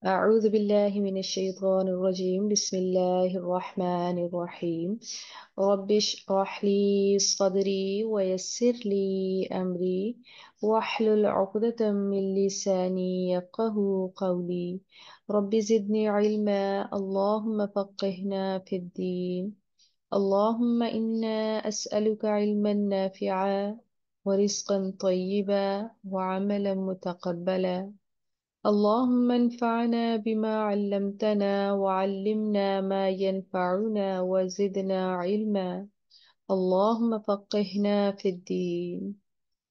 أعوذ بالله من الشيطان الرجيم بسم الله الرحمن الرحيم رب اشرح لي صدري ويسر لي أمري واحلل عقدة من لساني يفقه قولي رب زدني علما اللهم فقهنا في الدين اللهم إنا أسألك علما نافعا ورزقا طيبا وعملا متقبلا اللهم انفعنا بما علمتنا وعلمنا ما ينفعنا وزدنا علما اللهم فقهنا في الدين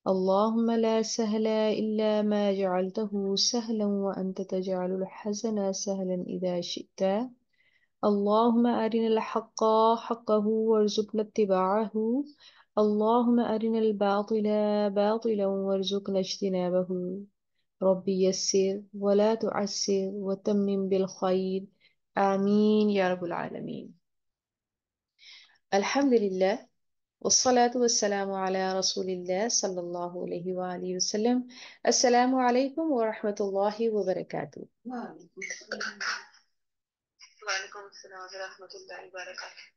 اللهم لا سهل إلا ما جعلته سهلا وأنت تجعل الحزن سهلا إذا شئت اللهم أرنا الحق حقه وارزقنا اتباعه اللهم أرنا الباطل باطلا وارزقنا اجتنابه ربي يسر ولا تعسر وتمم بالخير آمين يا رب العالمين. الحمد لله والصلاة والسلام على رسول الله صلى الله عليه وآله وسلم. السلام عليكم ورحمة الله وبركاته.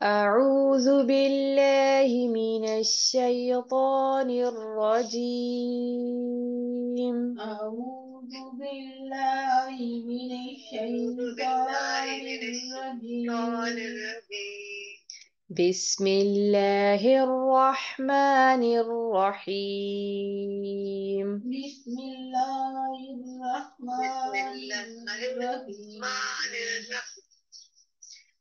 أعوذ بالله من الشيطان الرجيم أعوذ بالله من الشيطان الرجيم بسم الله الرحمن الرحيم بسم الله الرحمن الرحيم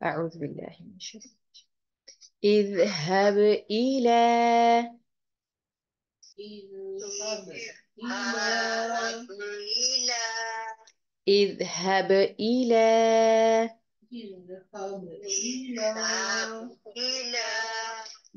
أعوذ بالله من الشيطان اذهب إلى اذهب إلى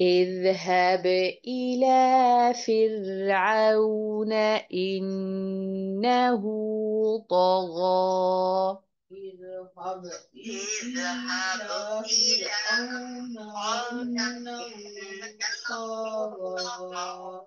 اذهب إلى فرعون إنه طغى اذهب إلى فرعون إنه طغى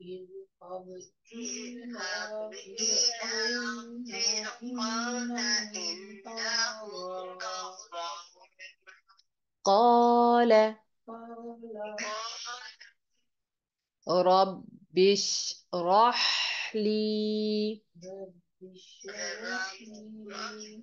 اذهب إلى فرعون إنه طغى قال قال رب اشرح لي رب اشرح لي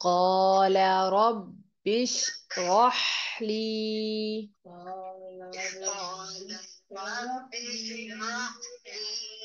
قال رب اشرح لي قال رب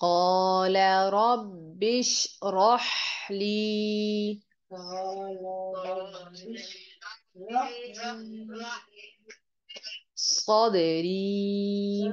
قال رب اشرح لي قال ربش رح لي صدري। صدري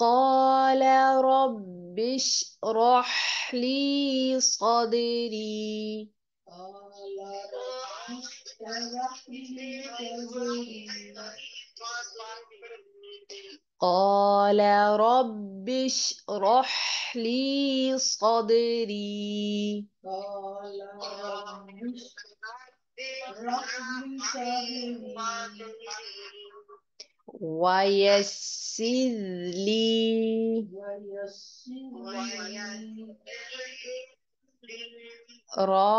قال رب اشرح لي صدري قال ربش اشرح لي صدري قال رب اشرح لي صدري قال ربش اشرح لي صدري ويسر لي ويسر لي را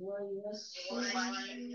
ويسر لي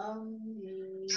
أمري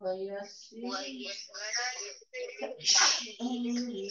ويسر أمري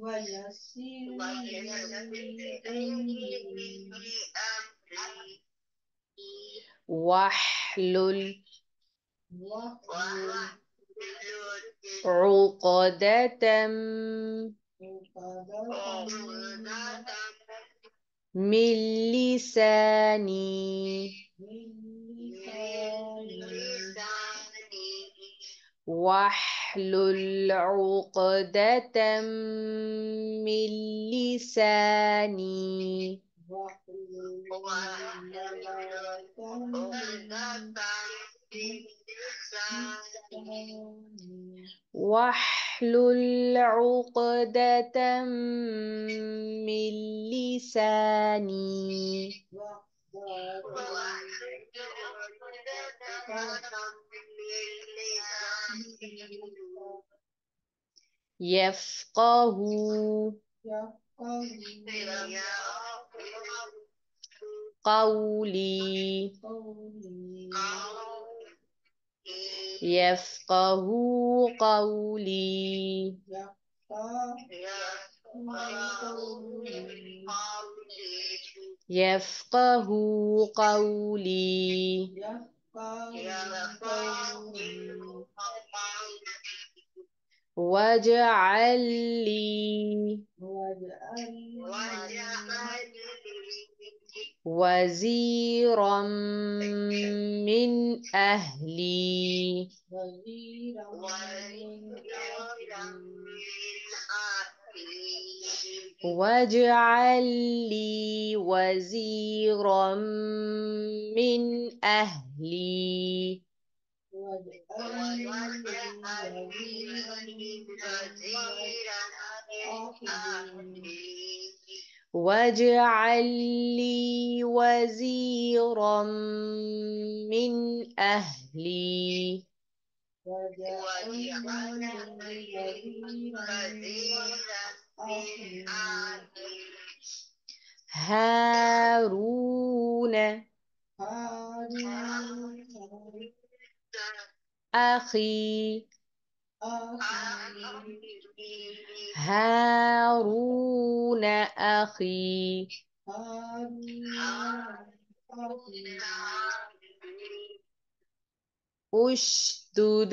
ويسر لي أمري واحلل واحلل عقدة عقدة من لساني من لساني واحلل عقدة من لساني واحلل عقدة من لساني واحلل عقدة من لساني واحلل عقدة من لساني يفقه يفقه قولي قولي يفقه قولي يفقه قولي يفقه قولي يفقه قولي واجعل لي واجعل لي وزيرا من أهلي وزيرا من أهلي واجعل لي وزيرا من أهلي واجعل لي وزيرا من أهلي واجعل لي وزيرا من أهلي واجعل لي وزيرا من أهلي هارون هارون أخي أخي هارون أخي هارون أخي أشدد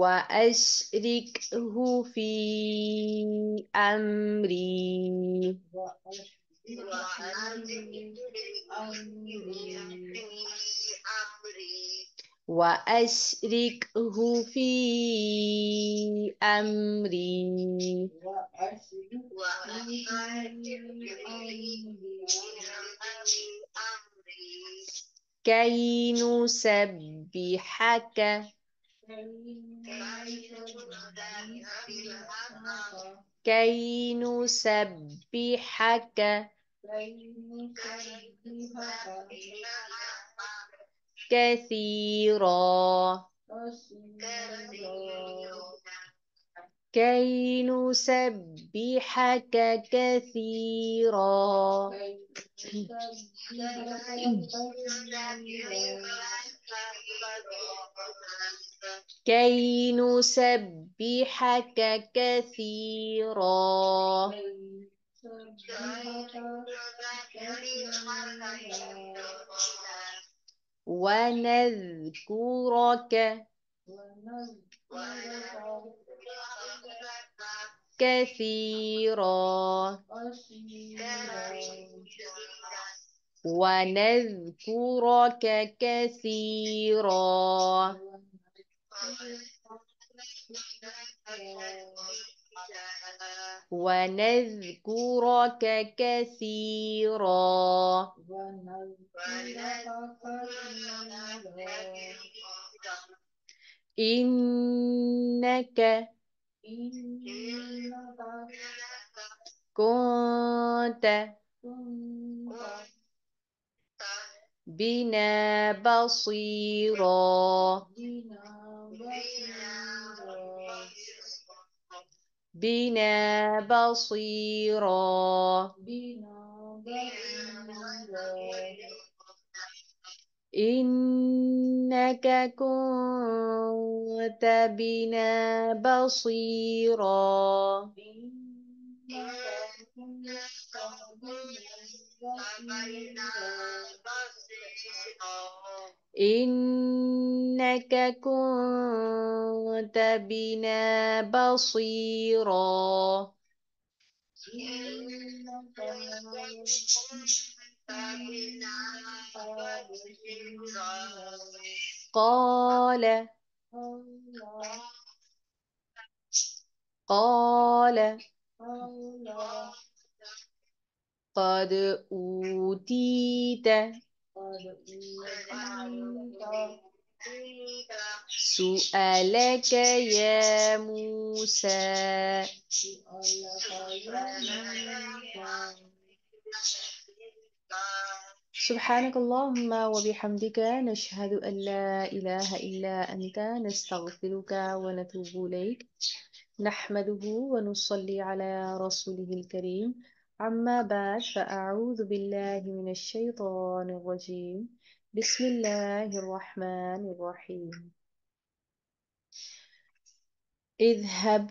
وأشركه في أمري، وأشركه في أمري كي نسبحك، كي نسبحك كثيرا، كي نسبحك كثيرا، كي نسبحك كثيرا ونذكرك كثيرا، ونذكرك كثيرا ونذكرك كثيرا إنك كنت بنا بصيرا، بنا بصيرا إنك كنت بنا بصيرا إنك كنت بنا بصيرا قال، قال قد أوتيت سؤالك يا موسى، سبحانك اللهم وبحمدك، نشهد أن لا إله إلا أنت، نستغفرك ونتوب إليك، نحمده ونصلي على رسوله الكريم. أما بعد، فأعوذ بالله من الشيطان الرجيم. بسم الله الرحمن الرحيم. اذهب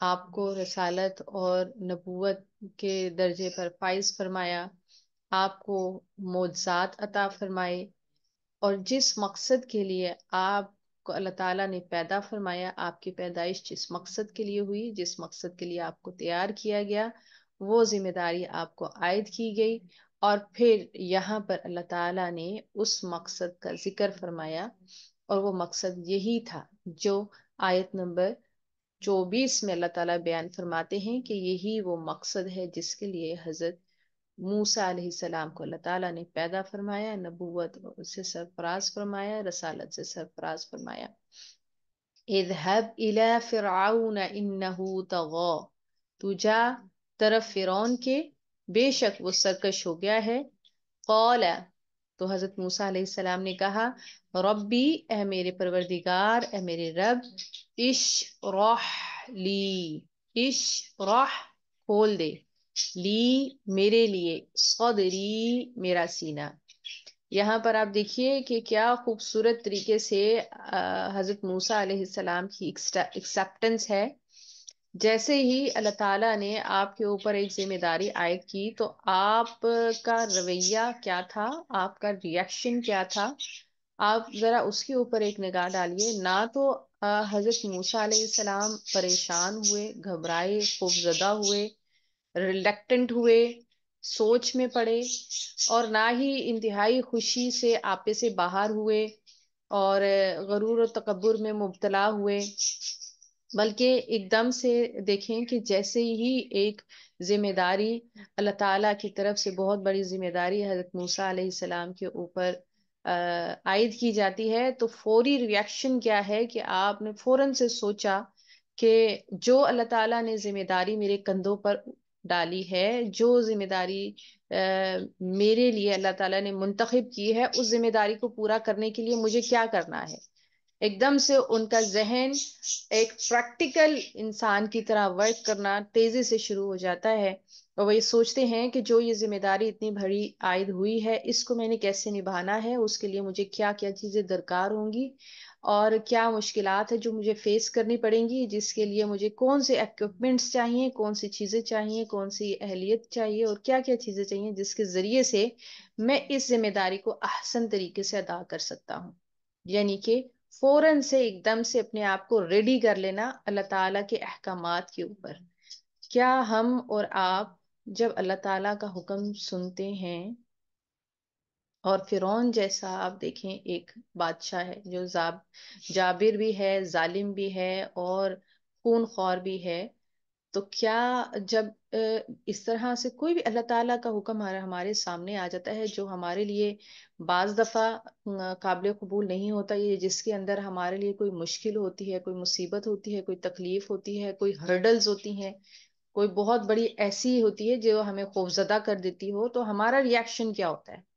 آپ کو رسالت اور نبوت کے درجے پر فائز فرمایا، آپ کو معجزات عطا فرمائے، اور جس مقصد کے لیے آپ کو اللہ تعالیٰ نے پیدا فرمایا، آپ کی پیدائش جس مقصد کے لیے ہوئی، جس مقصد کے لیے آپ کو تیار کیا گیا، وہ ذمہ داری آپ کو عائد کی گئی، اور پھر یہاں پر اللہ تعالیٰ نے اس مقصد کا ذکر فرمایا، اور وہ مقصد یہی تھا جو آیت نمبر 24 میں اللہ تعالیٰ بیان فرماتے ہیں کہ یہی وہ مقصد ہے جس کے لیے حضرت موسیٰ علیہ السلام کو اللہ تعالیٰ نے پیدا فرمایا، نبوت سے سرفراز فرمایا، رسالت سے سرفراز فرمایا۔ اذهب الى فرعون انه طغى، تو جا طرف فرعون کے، بے شک وہ سرکش ہو گیا ہے۔ قال، تو حضرت موسیٰ علیہ السلام نے کہا، ربی، اے میرے پروردگار، اے میرے رب، اشرح لی، اشرح، کھول دے، لی، میرے لیے، صدری، میرا سینہ۔ یہاں پر آپ دیکھیے کہ کیا خوبصورت طریقے سے حضرت موسیٰ علیہ السلام کی ایکسیپٹنس ہے۔ جیسے ہی اللہ تعالیٰ نے آپ کے اوپر ایک ذمہ داری عائد کی تو آپ کا رویہ کیا تھا، آپ کا ریئیکشن کیا تھا، آپ ذرا اس کے اوپر ایک نگاہ ڈالیے۔ نہ تو حضرت موسیٰ علیہ السلام پریشان ہوئے، گھبرائے، خوفزدہ ہوئے، ریلیکٹنٹ ہوئے، سوچ میں پڑے، اور نہ ہی انتہائی خوشی سے آپے سے باہر ہوئے اور غرور و تکبر میں مبتلا ہوئے، بلکہ ایک دم سے دیکھیں کہ جیسے ہی ایک ذمہ داری اللہ تعالیٰ کی طرف سے، بہت بڑی ذمہ داری حضرت موسیٰ علیہ السلام کے اوپر عائد کی جاتی ہے، تو فوری ریئیکشن کیا ہے کہ آپ نے فوراً سے سوچا کہ جو اللہ تعالیٰ نے ذمہ داری میرے کندھوں پر ڈالی ہے، جو ذمہ داری میرے لیے اللہ تعالیٰ نے منتخب کی ہے، اس ذمہ داری کو پورا کرنے کے لیے مجھے کیا کرنا ہے۔ ایک دم سے ان کا ذہن ایک پریکٹیکل انسان کی طرح ورک کرنا تیزی سے شروع ہو جاتا ہے، اور وہ یہ سوچتے ہیں کہ جو یہ ذمہ داری اتنی بڑی عائد ہوئی ہے، اس کو میں نے کیسے نبھانا ہے، اس کے لیے مجھے کیا کیا چیزیں درکار ہوں گی، اور کیا مشکلات ہے جو مجھے فیس کرنی پڑیں گی، جس کے لیے مجھے کون سے ایکوپمنٹس چاہیے، کون سی چیزیں چاہیے، کون سی اہلیت چاہیے، اور کیا کیا چیزیں چاہیے جس کے ذریعے سے میں اس ذمہ داری کو احسن طریقے سے ادا کر سکتا ہوں۔ یعنی کہ فوراً سے ایک دم سے اپنے آپ کو ریڈی کر لینا اللہ تعالیٰ کے احکامات کے اوپر۔ کیا ہم اور آپ جب اللہ تعالیٰ کا حکم سنتے ہیں، اور فرعون جیسا آپ دیکھیں ایک بادشاہ ہے جو جابر بھی ہے، ظالم بھی ہے، اور خون خوار بھی ہے، تو کیا جب اس طرح سے کوئی بھی اللہ تعالیٰ کا حکم ہمارے سامنے آ جاتا ہے جو ہمارے لیے بعض دفعہ قابل قبول نہیں ہوتا، یہ جس کے اندر ہمارے لیے کوئی مشکل ہوتی ہے، کوئی مصیبت ہوتی ہے، کوئی تکلیف ہوتی ہے، کوئی ہرڈلز ہوتی ہیں، کوئی بہت بڑی ایسی ہوتی ہے جو ہمیں خوفزدہ کر دیتی ہو، تو ہمارا ریئیکشن کیا ہوتا ہے؟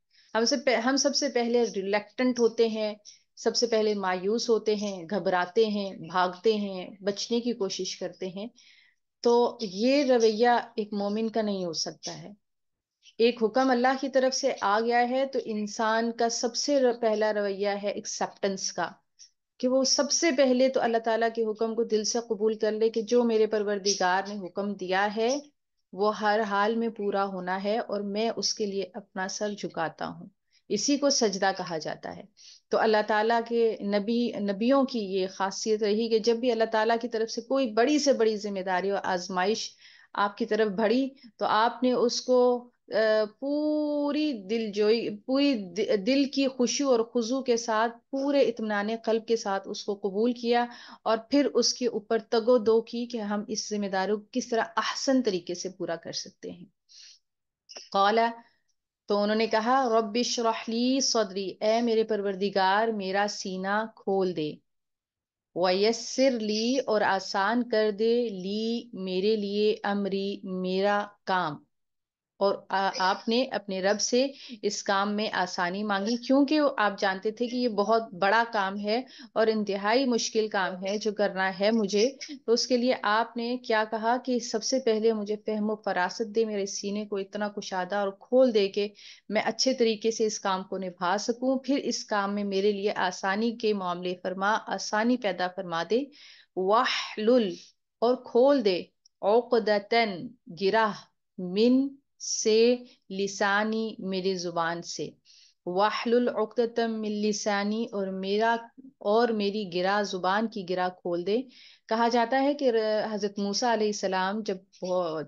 ہم سب سے پہلے ریلیکٹنٹ ہوتے ہیں، سب سے پہلے مایوس ہوتے ہیں، گھبراتے ہیں، بھاگتے ہیں، بچنے کی کوشش کرتے ہیں۔ تو یہ رویہ ایک مومن کا نہیں ہو سکتا ہے۔ ایک حکم اللہ کی طرف سے آ گیا ہے تو انسان کا سب سے پہلا رویہ ہے ایکسیپٹنس کا، کہ وہ سب سے پہلے تو اللہ تعالیٰ کے حکم کو دل سے قبول کر لے کہ جو میرے پروردگار نے حکم دیا ہے وہ ہر حال میں پورا ہونا ہے، اور میں اس کے لیے اپنا سر جھکاتا ہوں۔ اسی کو سجدہ کہا جاتا ہے۔ تو اللہ تعالیٰ کے نبیوں کی یہ خاصیت رہی کہ جب بھی اللہ تعالیٰ کی طرف سے کوئی بڑی سے بڑی ذمہ داری اور آزمائش آپ کی طرف بڑھی تو آپ نے اس کو پوری دل جوئی، پوری دل کی خشوع اور خضوع کے ساتھ، پورے اطمینان قلب کے ساتھ اس کو قبول کیا، اور پھر اس کے اوپر تگ و دو کی کہ ہم اس ذمہ داری کو کس طرح احسن طریقے سے پورا کر سکتے ہیں۔ قال، تو انہوں نے کہا، رب اشرح لی صدری، اے میرے پروردگار میرا سینہ کھول دے، ویسر لی، اور آسان کر دے، لی، میرے لیے، امری، میرا کام۔ اور آپ نے اپنے رب سے اس کام میں آسانی مانگی، کیونکہ آپ جانتے تھے کہ یہ بہت بڑا کام ہے اور انتہائی مشکل کام ہے جو کرنا ہے مجھے۔ تو اس کے لیے آپ نے کیا کہا کہ سب سے پہلے مجھے فہم و فراست دے، میرے سینے کو اتنا کشادہ اور کھول دے کہ میں اچھے طریقے سے اس کام کو نبھا سکوں، پھر اس کام میں میرے لیے آسانی کے معاملے فرما، آسانی پیدا فرما دے۔ واحلل، اور کھول دے عقدتن گرہ من سے لسانی میری زبان سے، واحلل عقدۃ من لسانی اور میری گرا زبان کی گرا کھول دے۔ کہا جاتا ہے کہ حضرت موسیٰ علیہ السلام جب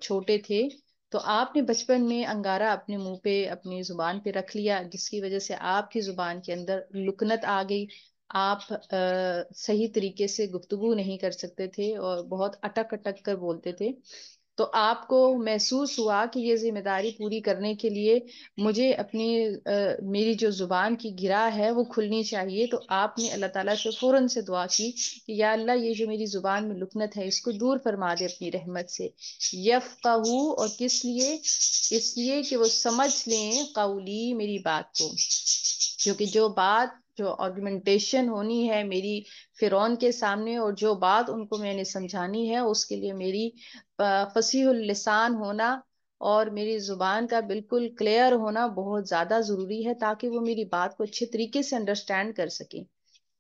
چھوٹے تھے تو آپ نے بچپن میں انگارہ اپنے منہ پہ اپنی زبان پہ رکھ لیا، جس کی وجہ سے آپ کی زبان کے اندر لکنت آ گئی، آپ صحیح طریقے سے گفتگو نہیں کر سکتے تھے اور بہت اٹک اٹک کر بولتے تھے۔ تو آپ کو محسوس ہوا کہ یہ ذمہ داری پوری کرنے کے لیے مجھے میری جو زبان کی گرا ہے وہ کھلنی چاہیے۔ تو آپ نے اللہ تعالیٰ سے فوراً سے دعا کی کہ یا اللہ یہ جو میری زبان میں لکنت ہے اس کو دور فرما دے اپنی رحمت سے۔ یفقہو، اور کس لیے؟ اس لیے کہ وہ سمجھ لیں قولی، میری بات کو، کیونکہ جو آرگومنٹیشن ہونی ہے میری فرعون کے سامنے، اور جو بات ان کو میں نے سمجھانی ہے، اس کے لیے میری فصیح اللسان ہونا اور میری زبان کا بالکل کلیئر ہونا بہت زیادہ ضروری ہے، تاکہ وہ میری بات کو اچھے طریقے سے انڈرسٹینڈ کر سکیں۔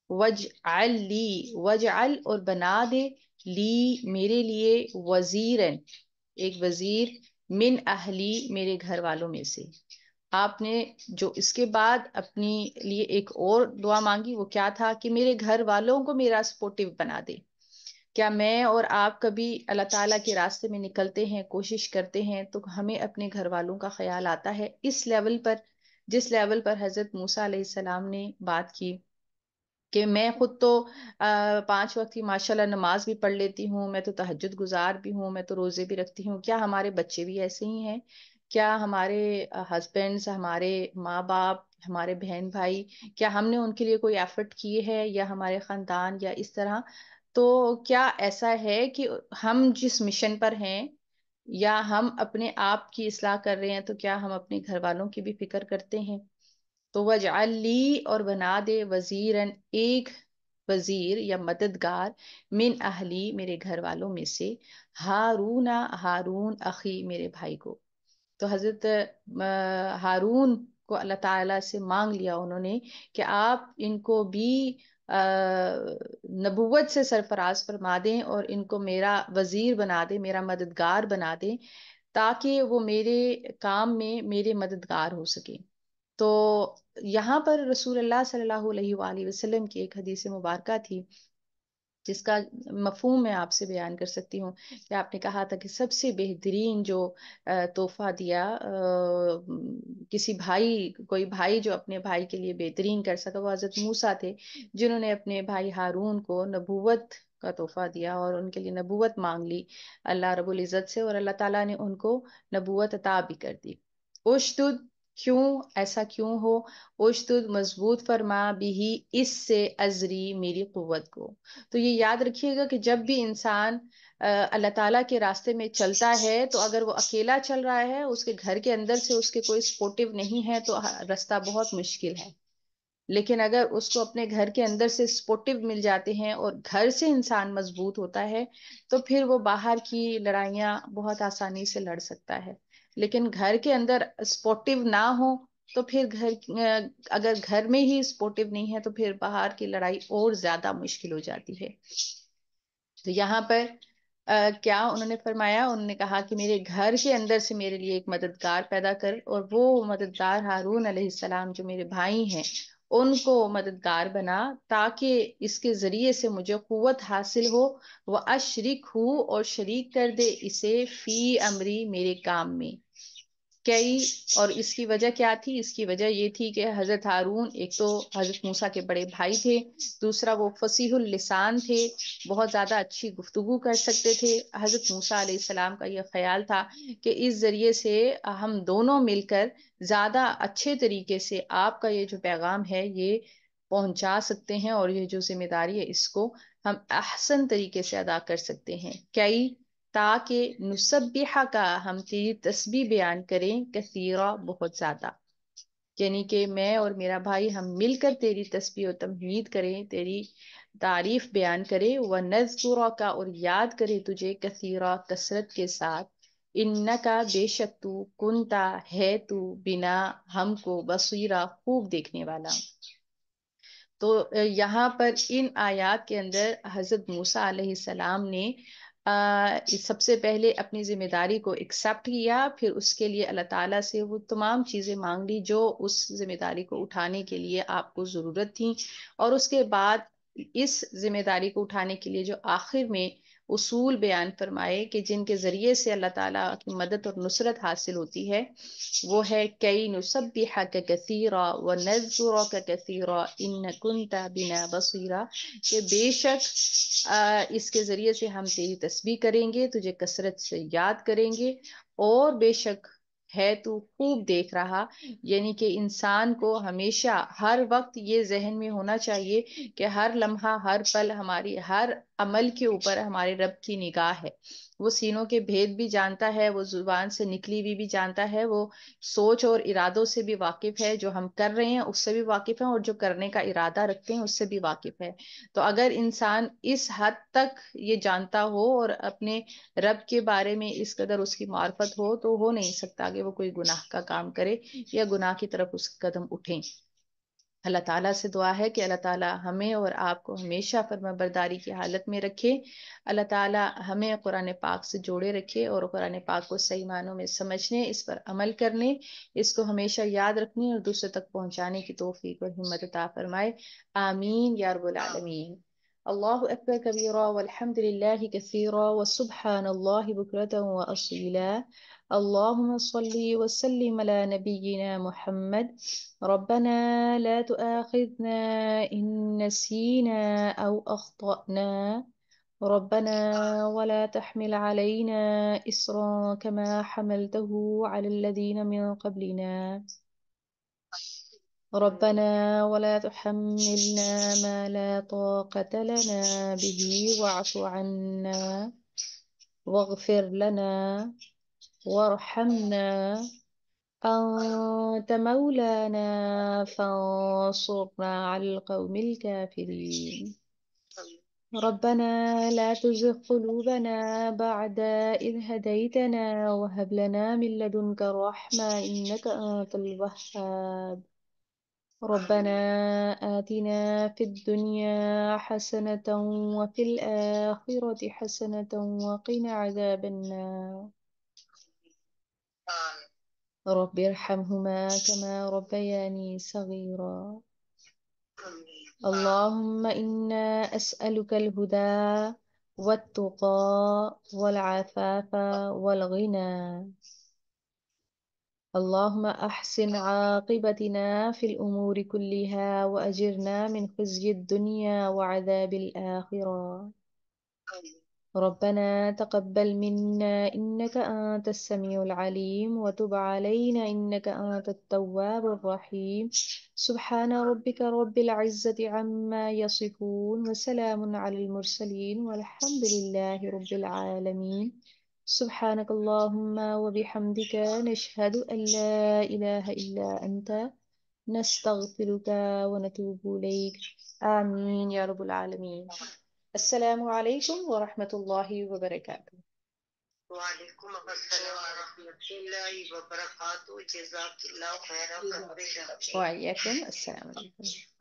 وجعل لی، وجعل اور بنا دے، لی میرے لیے، وزیرن ایک وزیر، من اہلی میرے گھر والوں میں سے۔ آپ نے جو اس کے بعد اپنی لیے ایک اور دعا مانگی، وہ کیا تھا؟ کہ میرے گھر والوں کو میرا سپورٹو بنا دے۔ کیا میں اور آپ کبھی اللہ تعالیٰ کے راستے میں نکلتے ہیں، کوشش کرتے ہیں، تو ہمیں اپنے گھر والوں کا خیال آتا ہے اس لیول پر جس لیول پر حضرت موسیٰ علیہ السلام نے بات کی کہ میں خود تو 5 وقت کی ماشاءاللہ نماز بھی پڑھ لیتی ہوں، میں تو تہجد گزار بھی ہوں، میں تو روزے بھی رکھتی ہوں، کیا ہمارے بچے بھی ایسے ہی ہیں؟ کیا ہمارے ہسبینڈز، ہمارے ماں باپ، ہمارے بہن بھائی، کیا ہم نے ان کے لیے کوئی ایفرٹ کیے ہے، یا ہمارے خاندان یا اس طرح؟ تو کیا ایسا ہے کہ ہم جس مشن پر ہیں یا ہم اپنے آپ کی اصلاح کر رہے ہیں، تو کیا ہم اپنے گھر والوں کی بھی فکر کرتے ہیں؟ تو وجعل لی اور بنا دے، وزیرن ایک وزیر یا مددگار، من اہلی میرے گھر والوں میں سے، ہارون ہارون اخی میرے بھائی کو۔ تو حضرت ہارون کو اللہ تعالیٰ سے مانگ لیا انہوں نے کہ آپ ان کو بھی نبوت سے سرفراز فرما دیں اور ان کو میرا وزیر بنا دیں، میرا مددگار بنا دیں، تاکہ وہ میرے کام میں میرے مددگار ہو سکے۔ تو یہاں پر رسول اللہ صلی اللہ علیہ وآلہ وسلم کی ایک حدیث مبارکہ تھی جس کا مفہوم میں آپ سے بیان کر سکتی ہوں، کہ آپ نے کہا تھا کہ سب سے بہترین جو تحفہ دیا کوئی بھائی جو اپنے بھائی کے لیے بہترین کر سکا، وہ حضرت موسیٰ تھے، جنہوں نے اپنے بھائی ہارون کو نبوت کا تحفہ دیا اور ان کے لیے نبوت مانگ لی اللہ رب العزت سے، اور اللہ تعالیٰ نے ان کو نبوت عطا بھی کر دی۔ اشدد، کیوں ایسا کیوں ہو؟ اشدد مضبوط فرما بھی، اس سے ازری میری قوت کو۔ تو یہ یاد رکھیے گا کہ جب بھی انسان اللہ تعالیٰ کے راستے میں چلتا ہے، تو اگر وہ اکیلا چل رہا ہے، اس کے گھر کے اندر سے اس کے کوئی سپورٹو نہیں ہے، تو راستہ بہت مشکل ہے۔ لیکن اگر اس کو اپنے گھر کے اندر سے سپورٹو مل جاتے ہیں اور گھر سے انسان مضبوط ہوتا ہے، تو پھر وہ باہر کی لڑائیاں بہت آسانی سے لڑ سکتا ہے۔ لیکن گھر کے اندر سپورٹو نہ ہو تو پھر اگر گھر میں ہی سپورٹو نہیں ہے، تو پھر باہر کی لڑائی اور زیادہ مشکل ہو جاتی ہے۔ تو یہاں پر کیا انہوں نے فرمایا؟ انہوں نے کہا کہ میرے گھر کے اندر سے میرے لیے ایک مددگار پیدا کر، اور وہ مددگار ہارون علیہ السلام جو میرے بھائی ہیں ان کو مددگار بنا، تاکہ اس کے ذریعے سے مجھے قوت حاصل ہو، وہ اشرک ہو اور شریک کر دے اسے، فی امری میرے کام میں۔ کئی، اور اس کی وجہ کیا تھی؟ اس کی وجہ یہ تھی کہ حضرت ہارون ایک تو حضرت موسیٰ کے بڑے بھائی تھے، دوسرا وہ فصیح اللسان تھے، بہت زیادہ اچھی گفتگو کر سکتے تھے۔ حضرت موسیٰ علیہ السلام کا یہ خیال تھا کہ اس ذریعے سے ہم دونوں مل کر زیادہ اچھے طریقے سے آپ کا یہ جو پیغام ہے یہ پہنچا سکتے ہیں، اور یہ جو ذمہ داری ہے اس کو ہم احسن طریقے سے ادا کر سکتے ہیں۔ کئی، تاکہ نسبحہ کا، ہم تیری تسبیح بیان کریں، کثیرہ بہت زیادہ، یعنی کہ میں اور میرا بھائی ہم مل کر تیری تسبیح و تمجید کریں، تیری تعریف بیان کریں، وَنَذْكُرَكَ اور یاد کرے تجھے، کثیرہ کثرت کے ساتھ، انکا بے شک تو، کنتا ہے تو، بنا ہم کو، بصیرہ خوب دیکھنے والا۔ تو یہاں پر ان آیات کے اندر حضرت موسیٰ علیہ السلام نے سب سے پہلے اپنی ذمہ داری کو ایکسیپٹ کیا، پھر اس کے لیے اللہ تعالیٰ سے وہ تمام چیزیں مانگ لی جو اس ذمہ داری کو اٹھانے کے لیے آپ کو ضرورت تھی، اور اس کے بعد اس ذمہ داری کو اٹھانے کے لیے جو آخر میں اصول بیان فرمائے کہ جن کے ذریعے سے اللہ تعالیٰ کی مدد اور نصرت حاصل ہوتی ہے، وہ ہے کئی نسبحک کثیرا ونذکرک کثیرا انک کنت بنا بصیرا، کہ بے شک اس کے ذریعے سے ہم تیری تسبیح کریں گے، تجھے کثرت سے یاد کریں گے، اور بے شک ہے تو خوب دیکھ رہا۔ یعنی کہ انسان کو ہمیشہ ہر وقت یہ ذہن میں ہونا چاہیے کہ ہر لمحہ ہر پل ہماری ہر عمل کے اوپر ہمارے رب کی نگاہ ہے، وہ سینوں کے بھید بھی جانتا ہے، وہ زبان سے نکلی ہوئی بھی جانتا ہے، وہ سوچ اور ارادوں سے بھی واقف ہے، جو ہم کر رہے ہیں اس سے بھی واقف ہے، اور جو کرنے کا ارادہ رکھتے ہیں اس سے بھی واقف ہے۔ تو اگر انسان اس حد تک یہ جانتا ہو اور اپنے رب کے بارے میں اس قدر اس کی معرفت ہو، تو ہو نہیں سکتا کہ وہ کوئی گناہ کا کام کرے یا گناہ کی طرف اس قدم اٹھیں۔ اللہ تعالیٰ سے دعا ہے کہ اللہ تعالیٰ ہمیں اور آپ کو ہمیشہ فرما برداری کی حالت میں رکھے۔ اللہ تعالیٰ ہمیں قرآن پاک سے جوڑے رکھے اور قرآن پاک کو صحیح معنوں میں سمجھنے، اس پر عمل کرنے، اس کو ہمیشہ یاد رکھنے اور دوسرے تک پہنچانے کی توفیق اور ہمت عطا فرمائے۔ آمین یا رب العالمین۔ اللہ اکبر کبیرا والحمد للہ کثیرا وسبحان اللہ بکرتا واصیلا۔ اللهم صل وسلم على نبينا محمد۔ ربنا لا تؤاخذنا إن نسينا أو أخطأنا، ربنا ولا تحمل علينا إصرا كما حملته على الذين من قبلنا، ربنا ولا تحملنا ما لا طاقة لنا به واعف عنا واغفر لنا وارحمنا، أنت مولانا فانصرنا على القوم الكافرين، ربنا لا تزغ قلوبنا بعد إذ هديتنا وهب لنا من لدنك رحمة إنك أنت الوهاب، ربنا آتنا في الدنيا حسنة وفي الآخرة حسنة وقنا عذاب النار، رب ارحمهما كما ربياني صغيرا، اللهم إنا أسألك الهدى والتقى والعفاف والغنى، اللهم أحسن عاقبتنا في الأمور كلها وأجرنا من خزي الدنيا وعذاب الآخرة، ربنا تقبل منا إنك أنت السميع العليم وتب علينا إنك أنت التواب الرحيم، سبحان ربك رب العزة عما يصفون وسلام على المرسلين والحمد لله رب العالمين، سبحانك اللهم وبحمدك نشهد أن لا إله إلا أنت نستغفرك ونتوب إليك، آمين يا رب العالمين۔ السلام علیکم ورحمۃ اللہ وبرکاتہ۔ وعلیکم السلام ورحمۃ اللہ وبرکاتہ، جزاک اللہ خیر۔ وعلیکم السلام علیکم۔